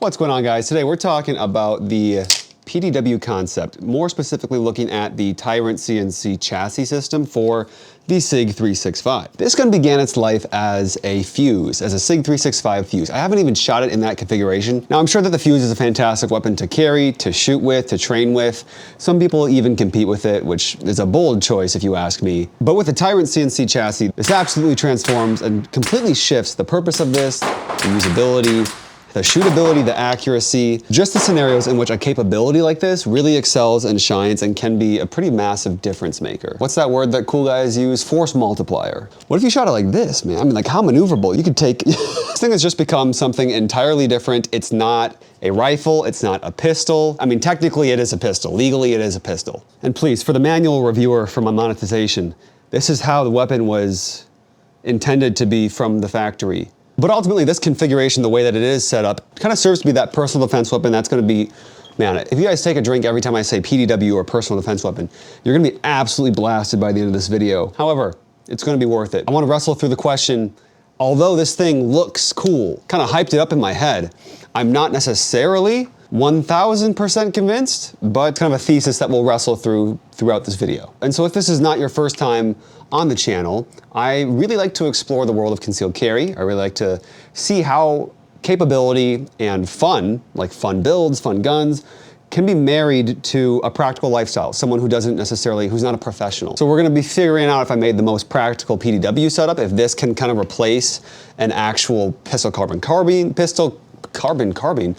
What's going on, guys? Today we're talking about the PDW concept, more specifically looking at the Tyrant CNC chassis system for the SIG 365. This gun began its life as a fuse, as a SIG 365 fuse. I haven't even shot it in that configuration. Now, I'm sure that the fuse is a fantastic weapon to carry, to shoot with, to train with. Some people even compete with it, which is a bold choice if you ask me. But with the Tyrant CNC chassis, this absolutely transforms and completely shifts the purpose of this, the usability, the shootability, the accuracy, just the scenarios in which a capability like this really excels and shines and can be a pretty massive difference maker. What's that word that cool guys use? Force multiplier. What if you shot it like this, man? I mean, like, how maneuverable? You could take, this thing has just become something entirely different. It's not a rifle, it's not a pistol. I mean, technically it is a pistol. Legally it is a pistol. And please, for the manual reviewer for my monetization, this is how the weapon was intended to be from the factory. But ultimately, this configuration, the way that it is set up, kind of serves to be that personal defense weapon. That's going to be, man, if you guys take a drink every time I say PDW or personal defense weapon, you're going to be absolutely blasted by the end of this video. However, it's going to be worth it. I want to wrestle through the question, although this thing looks cool, kind of hyped it up in my head, I'm not necessarily 1000% convinced, but it's kind of a thesis that we'll wrestle throughout this video. And so if this is not your first time on the channel, I really like to explore the world of concealed carry. I really like to see how capability and fun, like fun builds, fun guns, can be married to a practical lifestyle, someone who doesn't necessarily, who's not a professional. So we're gonna be figuring out if I made the most practical PDW setup, if this can kind of replace an actual pistol caliber carbine,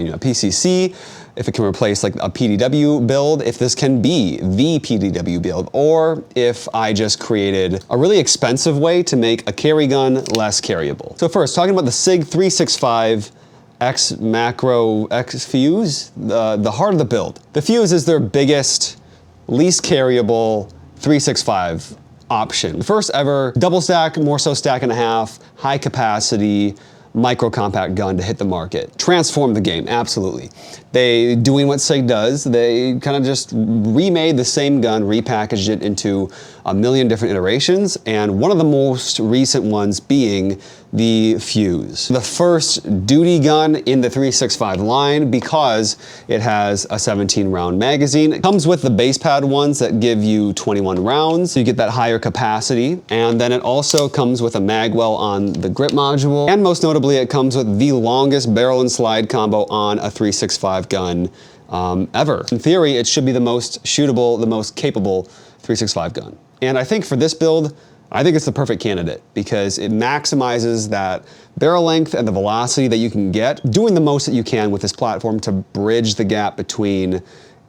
a PCC, if it can replace like a PDW build, if this can be the PDW build, or if I just created a really expensive way to make a carry gun less carryable. So first, talking about the SIG 365 X Macro X Fuse, the heart of the build. The Fuse is their biggest, least carryable 365 option. The first ever double stack, more so stack and a half, high capacity, micro compact gun to hit the market. Transform the game, absolutely. They, doing what SIG does, they kind of just remade the same gun, repackaged it into a million different iterations, and one of the most recent ones being the Fuse. The first duty gun in the 365 line because it has a 17 round magazine. It comes with the base pad ones that give you 21 rounds, so you get that higher capacity, and then it also comes with a magwell on the grip module, and most notably it comes with the longest barrel and slide combo on a 365 gun ever. In theory, it should be the most shootable, the most capable 365 gun. And I think for this build, I think it's the perfect candidate because it maximizes that barrel length and the velocity that you can get, doing the most that you can with this platform to bridge the gap between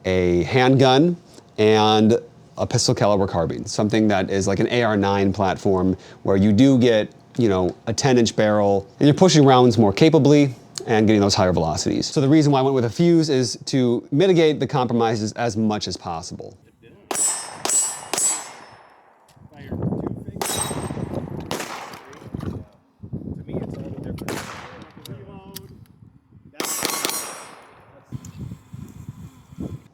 a handgun and a pistol caliber carbine, something that is like an AR-9 platform where you do get, you know, a 10-inch barrel and you're pushing rounds more capably and getting those higher velocities. So the reason why I went with a Fuse is to mitigate the compromises as much as possible.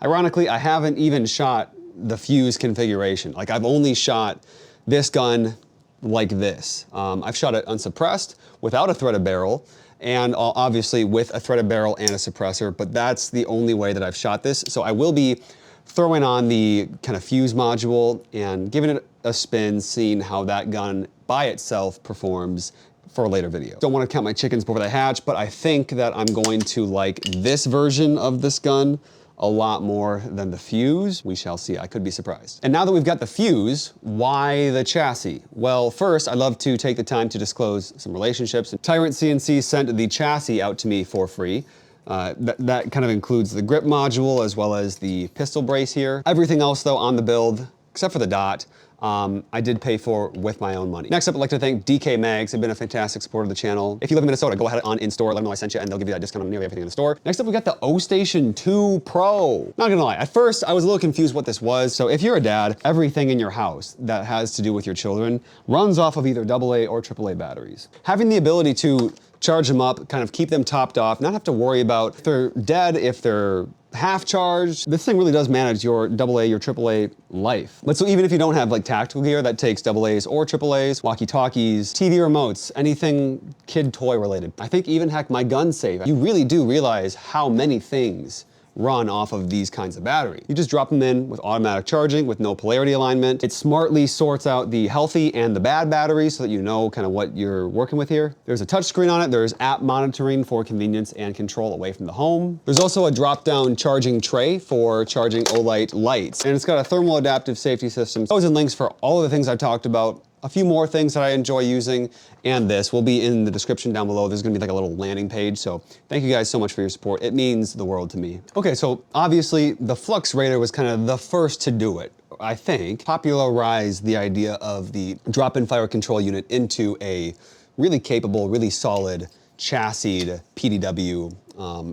Ironically, I haven't even shot the Fuse configuration. Like, I've only shot this gun like this. I've shot it unsuppressed, without a threaded barrel, and obviously with a threaded barrel and a suppressor, but that's the only way that I've shot this. So I will be throwing on the kind of Fuse module and giving it a spin, seeing how that gun by itself performs for a later video. Don't want to count my chickens before they hatch, but I think that I'm going to like this version of this gun a lot more than the Fuse. We shall see, I could be surprised. And now that we've got the Fuse, why the chassis? Well, first, I'd love to take the time to disclose some relationships. Tyrant CNC sent the chassis out to me for free. That kind of includes the grip module as well as the pistol brace here. Everything else though on the build, except for the dot, I did pay for with my own money. Next up, I'd like to thank DK Mags. They've been a fantastic supporter of the channel. If you live in Minnesota, go ahead on in-store, let them know I sent you, and they'll give you that discount on nearly everything in the store. Next up, we got the O-Station 2 Pro. Not gonna lie, at first, I was a little confused what this was. So if you're a dad, everything in your house that has to do with your children runs off of either AA or AAA batteries. Having the ability to charge them up, kind of keep them topped off, not have to worry about if they're dead, if they're half charge. This thing really does manage your AA, your AAA life. But so even if you don't have like tactical gear that takes AA's or AAA's, walkie-talkies, TV remotes, anything kid toy related. I think even heck, my gun safe. You really do realize how many things run off of these kinds of batteries. You just drop them in with automatic charging with no polarity alignment. It smartly sorts out the healthy and the bad batteries so that you know kind of what you're working with here. There's a touch screen on it. There's app monitoring for convenience and control away from the home. There's also a drop-down charging tray for charging Olight lights. And it's got a thermal adaptive safety system. Those and links for all of the things I've talked about. A few more things that I enjoy using, and this will be in the description down below. There's gonna be like a little landing page, so thank you guys so much for your support. It means the world to me. Okay, so obviously the Flux Raider was kind of the first to do it, I think. Popularized the idea of the drop-in fire control unit into a really capable, really solid chassis PDW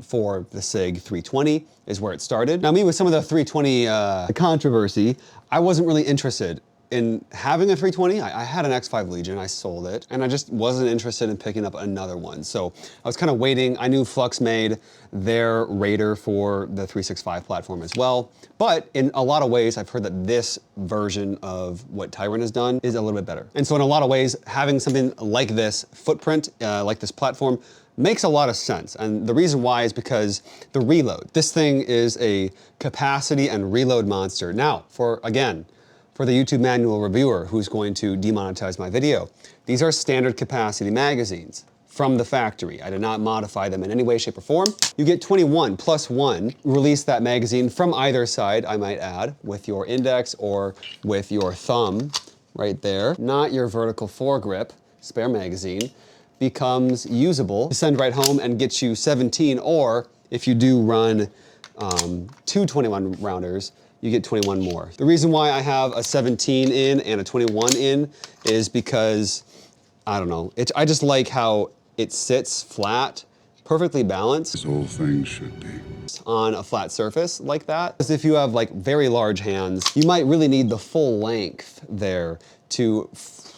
for the SIG 320 is where it started. Now me with some of the 320 controversy, I wasn't really interested in having a 320. I had an X5 Legion, I sold it, and I just wasn't interested in picking up another one. So I was kind of waiting. I knew Flux made their Raider for the 365 platform as well. But in a lot of ways, I've heard that this version of what Tyrant has done is a little bit better. And so in a lot of ways, having something like this footprint, like this platform, makes a lot of sense. And the reason why is because the reload. This thing is a capacity and reload monster. Now, for the YouTube manual reviewer who's going to demonetize my video, these are standard capacity magazines from the factory. I did not modify them in any way, shape, or form. You get 21 plus 1. Release that magazine from either side, I might add, with your index or with your thumb right there. Not your vertical foregrip, spare magazine, becomes usable to send right home and get you 17, or if you do run two 21 rounders, you get 21 more. The reason why I have a 17 in and a 21 in is because, I don't know, I just like how it sits flat, perfectly balanced. As all things should be. On a flat surface like that. Because if you have like very large hands, you might really need the full length there to,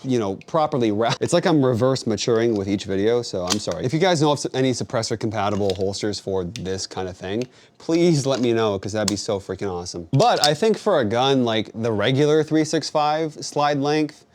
you know, properly wrap. It's like I'm reverse maturing with each video, so I'm sorry. If you guys know of any suppressor compatible holsters for this kind of thing, please let me know, because that'd be so freaking awesome. But I think for a gun like the regular 365 slide length,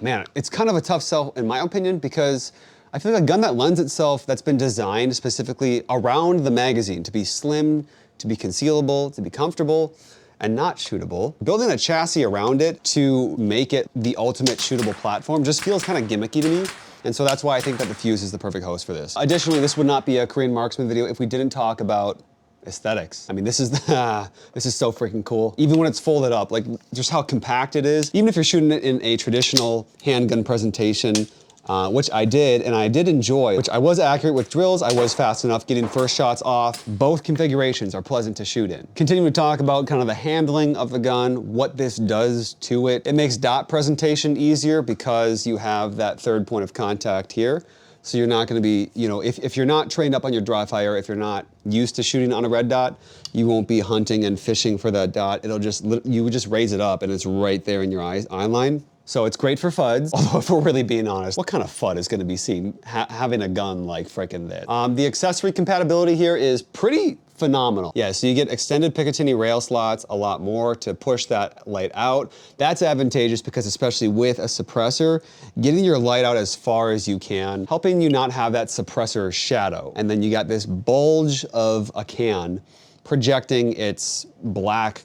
man, it's kind of a tough sell in my opinion, because I feel like a gun that lends itself, that's been designed specifically around the magazine to be slim, to be concealable, to be comfortable, and not shootable. Building a chassis around it to make it the ultimate shootable platform just feels kind of gimmicky to me. And so that's why I think that the Fuse is the perfect host for this. Additionally, this would not be a Korean Marksman video if we didn't talk about aesthetics. I mean, this is so freaking cool. Even when it's folded up, like just how compact it is. Even if you're shooting it in a traditional handgun presentation, which I did, and I did enjoy, which I was accurate with drills, I was fast enough getting first shots off. Both configurations are pleasant to shoot in. Continuing to talk about kind of the handling of the gun, what this does to it. It makes dot presentation easier because you have that third point of contact here. So you're not gonna be, you know, if you're not trained up on your dry fire, if you're not used to shooting on a red dot, you won't be hunting and fishing for that dot. You would just raise it up and it's right there in your eye line. So it's great for FUDs, although if we're really being honest, what kind of FUD is gonna be seen having a gun like frickin' this? The accessory compatibility here is pretty phenomenal. Yeah, so you get extended Picatinny rail slots, a lot more to push that light out. That's advantageous because especially with a suppressor, getting your light out as far as you can, helping you not have that suppressor shadow. And then you got this bulge of a can projecting its black,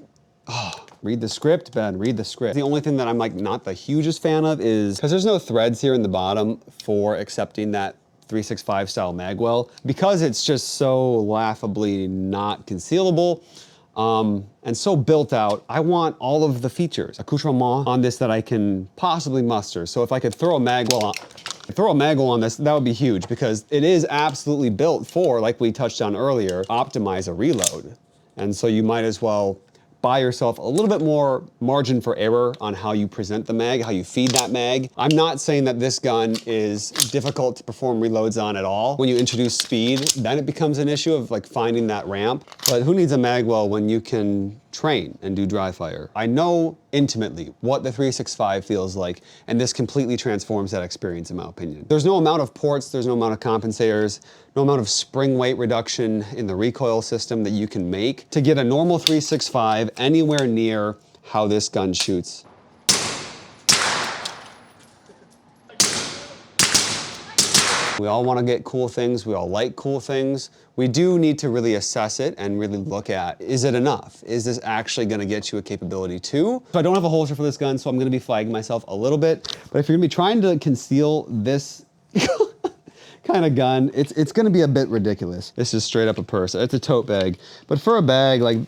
read the script, Ben, read the script. The only thing that I'm like not the hugest fan of is, because there's no threads here in the bottom for accepting that 365 style magwell, because it's just so laughably not concealable and so built out. I want all of the features, accoutrement on this that I can possibly muster. So if I could throw a magwell on this, that would be huge, because it is absolutely built for, like we touched on earlier, optimize a reload. And so you might as well buy yourself a little bit more margin for error on how you present the mag, how you feed that mag. I'm not saying that this gun is difficult to perform reloads on at all. When you introduce speed, then it becomes an issue of like finding that ramp. But who needs a magwell when you can train and do dry fire. I know intimately what the 365 feels like, and this completely transforms that experience in my opinion. There's no amount of ports, there's no amount of compensators, no amount of spring weight reduction in the recoil system that you can make to get a normal 365 anywhere near how this gun shoots. We all want to get cool things, we all like cool things. We do need to really assess it and really look at, is it enough? Is this actually going to get you a capability too? So I don't have a holster for this gun, so I'm going to be flagging myself a little bit. But if you're going to be trying to conceal this kind of gun, it's going to be a bit ridiculous. This is straight up a purse. It's a tote bag. But for a bag, like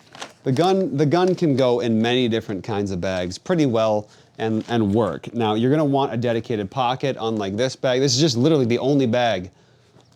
the gun can go in many different kinds of bags pretty well and work. Now, you're gonna want a dedicated pocket, unlike this bag. This is just literally the only bag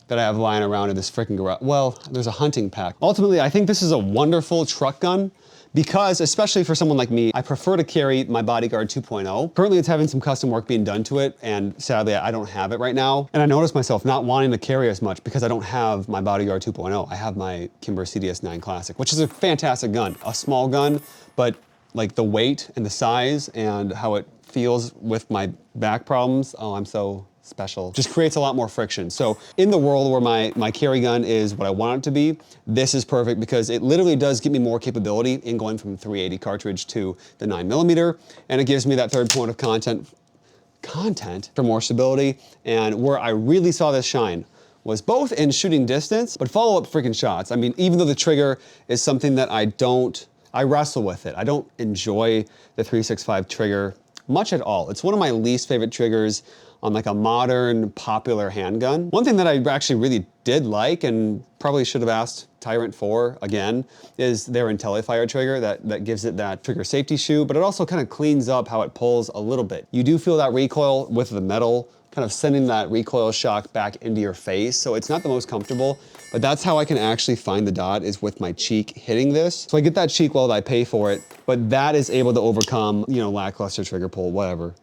that I have lying around in this freaking garage. Well, there's a hunting pack. Ultimately, I think this is a wonderful truck gun because, especially for someone like me, I prefer to carry my Bodyguard 2.0. Currently, it's having some custom work being done to it, and sadly, I don't have it right now. And I noticed myself not wanting to carry as much because I don't have my Bodyguard 2.0. I have my Kimber CDS9 Classic, which is a fantastic gun. A small gun, but like the weight and the size and how it feels with my back problems, oh, I'm so special. Just creates a lot more friction. So in the world where my carry gun is what I want it to be, this is perfect because it literally does give me more capability in going from 380 cartridge to the 9mm, and it gives me that third point of content for more stability. And where I really saw this shine was both in shooting distance, but follow-up freaking shots. I mean, even though the trigger is something that I wrestle with it. I don't enjoy the 365 trigger much at all. It's one of my least favorite triggers on like a modern, popular handgun. One thing that I actually really did like, and probably should have asked Tyrant for again, is their IntelliFire trigger that gives it that trigger safety shoe, but it also kind of cleans up how it pulls a little bit. You do feel that recoil with the metal, kind of sending that recoil shock back into your face, so it's not the most comfortable, but that's how I can actually find the dot, is with my cheek hitting this. So I get that cheek weld, I pay for it, but that is able to overcome, you know, lackluster trigger pull, whatever.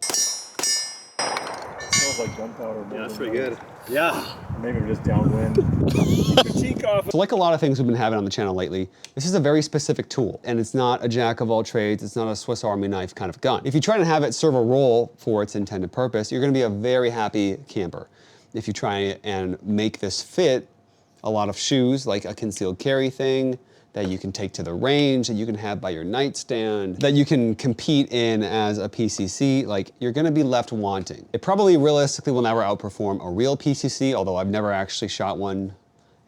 Smells like gunpowder. Yeah, that's pretty good. Yeah. Maybe we're just downwind. Keep your cheek off. So like a lot of things we've been having on the channel lately, this is a very specific tool, and it's not a jack of all trades, it's not a Swiss Army knife kind of gun. If you try to have it serve a role for its intended purpose, you're gonna be a very happy camper. If you try and make this fit a lot of shoes, like a concealed carry thing, that you can take to the range, that you can have by your nightstand, that you can compete in as a PCC, like you're gonna be left wanting. It probably realistically will never outperform a real PCC, although I've never actually shot one,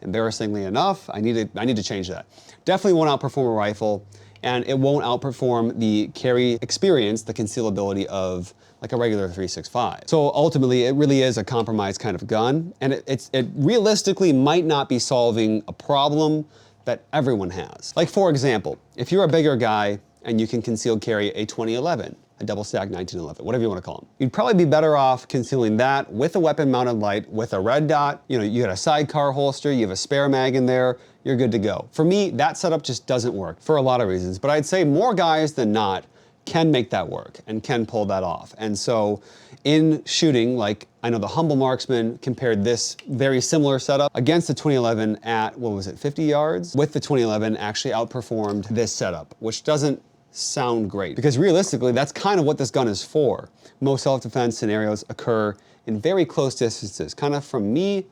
embarrassingly enough. I need to change that. Definitely won't outperform a rifle, and it won't outperform the carry experience, the concealability of like a regular 365. So ultimately, it really is a compromise kind of gun, and it realistically might not be solving a problem that everyone has. Like for example, if you're a bigger guy and you can concealed carry a 2011, a double stack 1911, whatever you want to call them, you'd probably be better off concealing that with a weapon mounted light with a red dot. You know, you got a sidecar holster, you have a spare mag in there, you're good to go. For me, that setup just doesn't work for a lot of reasons, but I'd say more guys than not can make that work and can pull that off. And so in shooting, like I know the Humble Marksman compared this very similar setup against the 2011 at, what was it, 50 yards? With the 2011 actually outperformed this setup, which doesn't sound great because realistically, that's kind of what this gun is for. Most self-defense scenarios occur in very close distances, kind of from me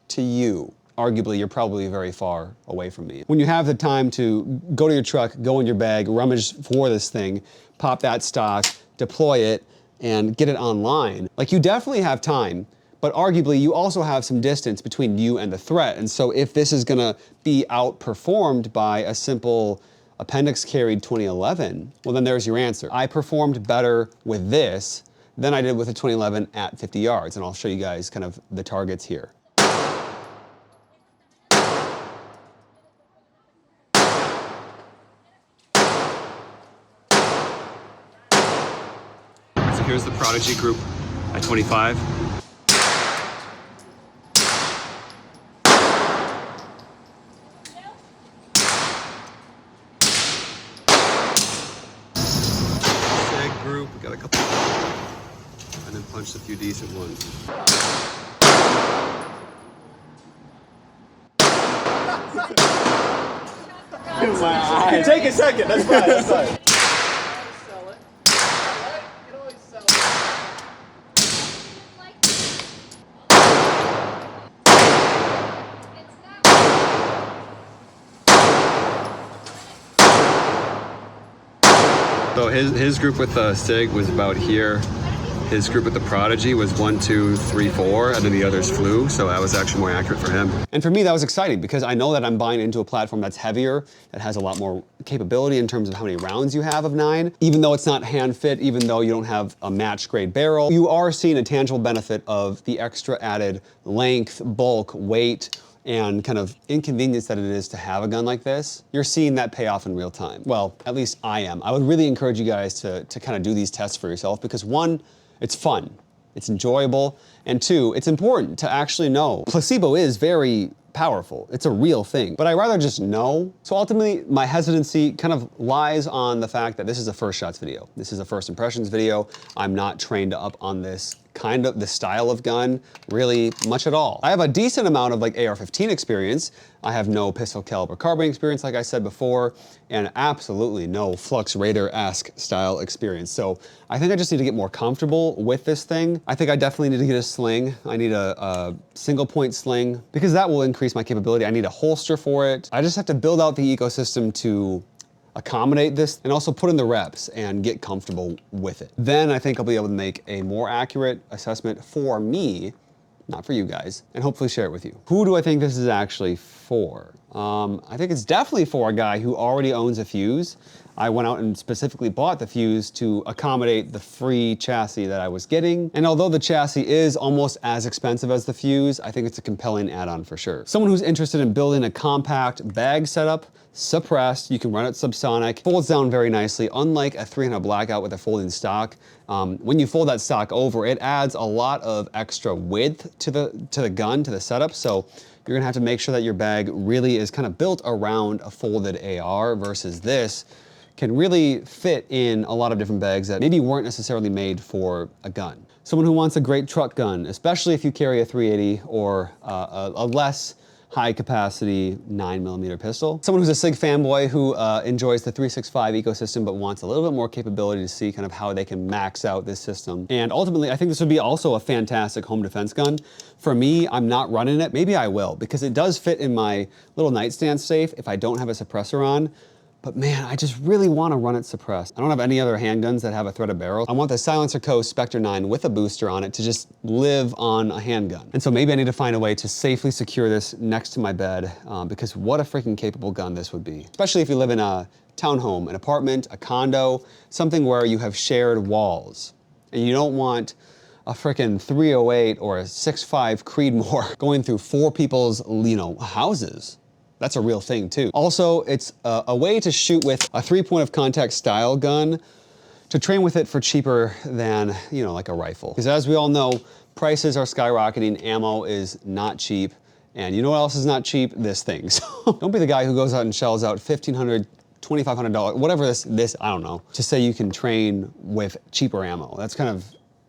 to you. Arguably, you're probably very far away from me. When you have the time to go to your truck, go in your bag, rummage for this thing, pop that stock, deploy it, and get it online, like you definitely have time, but arguably you also have some distance between you and the threat. And so if this is gonna be outperformed by a simple appendix carried 2011, well then there's your answer. I performed better with this than I did with the 2011 at 50 yards, and I'll show you guys kind of the targets here. Here's the Prodigy group at 25. SIG group, we got a couple, and then punched a few decent ones. My eyes. Take a second. That's fine. That's fine. Sell it. You can always sell it. So his group with the SIG was about here. His group with the Prodigy was 1, 2, 3, 4, and then the others flew, so that was actually more accurate for him. And for me, that was exciting because I know that I'm buying into a platform that's heavier, that has a lot more capability in terms of how many rounds you have of 9. Even though it's not hand fit, even though you don't have a match grade barrel, you are seeing a tangible benefit of the extra added length, bulk, weight, and kind of inconvenience that it is to have a gun like this. You're seeing that pay off in real time. Well, at least I am. I would really encourage you guys to kind of do these tests for yourself because 1, it's fun, it's enjoyable, and 2, it's important to actually know. Placebo is very powerful. It's a real thing, but I'd rather just know. So ultimately, my hesitancy kind of lies on the fact that this is a first shots video. This is a first impressions video. I'm not trained up on this kind of the style of gun really much at all. I have a decent amount of like AR-15 experience. I have no pistol caliber carbine experience, like I said before, and absolutely no Flux Raider-esque style experience. So I think I just need to get more comfortable with this thing. I think I definitely need to get a sling. I need a single point sling because that will increase my capability. I need a holster for it. I just have to build out the ecosystem to accommodate this and also put in the reps and get comfortable with it. Then I think I'll be able to make a more accurate assessment for me, not for you guys, and hopefully share it with you. Who do I think this is actually for? I think it's definitely for a guy who already owns a Fuse. I went out and specifically bought the Fuse to accommodate the free chassis that I was getting. And although the chassis is almost as expensive as the Fuse, I think it's a compelling add-on for sure. Someone who's interested in building a compact bag setup, suppressed, you can run it subsonic, folds down very nicely, unlike a 300 Blackout with a folding stock. When you fold that stock over, it adds a lot of extra width to the gun, to the setup. So you're gonna have to make sure that your bag really is kind of built around a folded AR versus this can really fit in a lot of different bags that maybe weren't necessarily made for a gun. Someone who wants a great truck gun, especially if you carry a 380 or a less high capacity 9mm pistol. Someone who's a SIG fanboy who enjoys the 365 ecosystem but wants a little bit more capability to see kind of how they can max out this system. And ultimately, I think this would be also a fantastic home defense gun. For me, I'm not running it. Maybe I will because it does fit in my little nightstand safe if I don't have a suppressor on. But man, I just really want to run it suppressed. I don't have any other handguns that have a threaded barrel. I want the Silencer Co. Spectre 9 with a booster on it to just live on a handgun. And so maybe I need to find a way to safely secure this next to my bed because what a freaking capable gun this would be. Especially if you live in a townhome, an apartment, a condo, something where you have shared walls. And you don't want a freaking 308 or a 6.5 Creedmoor going through 4 people's, houses. That's a real thing too. Also, it's a way to shoot with a 3 point of contact style gun to train with it for cheaper than, like a rifle. Because as we all know, prices are skyrocketing, ammo is not cheap, and you know what else is not cheap? This thing. So don't be the guy who goes out and shells out $1,500, $2,500, whatever this, I don't know, to say you can train with cheaper ammo. That's kind of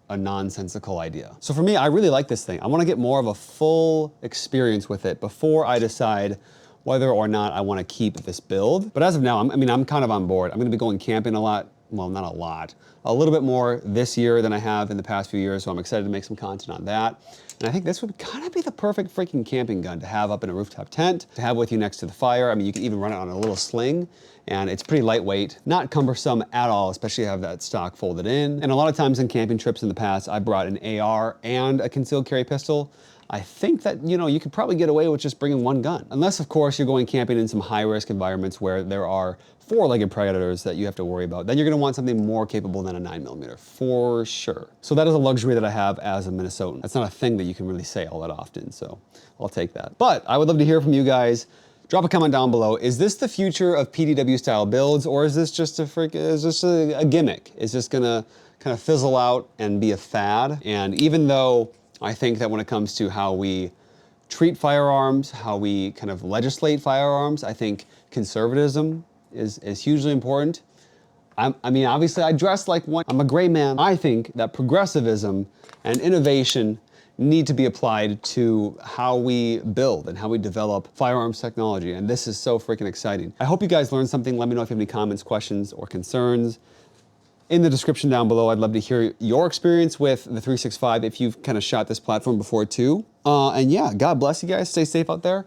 a nonsensical idea. So for me, I really like this thing. I want to get more of a full experience with it before I decide whether or not I want to keep this build. But as of now, I'm kind of on board. I'm gonna be going camping a lot. Well, not a lot. A little bit more this year than I have in the past few years, so I'm excited to make some content on that. And I think this would kind of be the perfect freaking camping gun to have up in a rooftop tent, to have with you next to the fire. You can even run it on a little sling, and it's pretty lightweight, not cumbersome at all, especially have that stock folded in. And a lot of times in camping trips in the past, I brought an AR and a concealed carry pistol. I think that, you could probably get away with just bringing one gun. Unless, of course, you're going camping in some high-risk environments where there are 4-legged predators that you have to worry about. Then you're gonna want something more capable than a 9mm, for sure. So that is a luxury that I have as a Minnesotan. That's not a thing that you can really say all that often, so I'll take that. But I would love to hear from you guys. Drop a comment down below. Is this the future of PDW-style builds, or is this just a gimmick? Is this gonna kind of fizzle out and be a fad? And even though I think that when it comes to how we treat firearms, how we kind of legislate firearms, I think conservatism is hugely important. Obviously I dress like one. I'm a gray man. I think that progressivism and innovation need to be applied to how we build and how we develop firearms technology. And this is so freaking exciting. I hope you guys learned something. Let me know if you have any comments, questions, or concerns. In the description down below, I'd love to hear your experience with the 365 if you've kind of shot this platform before too. And yeah, God bless you guys. Stay safe out there.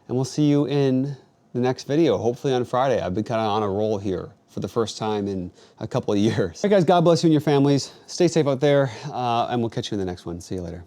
And we'll see you in the next video, hopefully on Friday. I've been kind of on a roll here for the first time in a couple of years. All right, guys, God bless you and your families. Stay safe out there, and we'll catch you in the next one. See you later.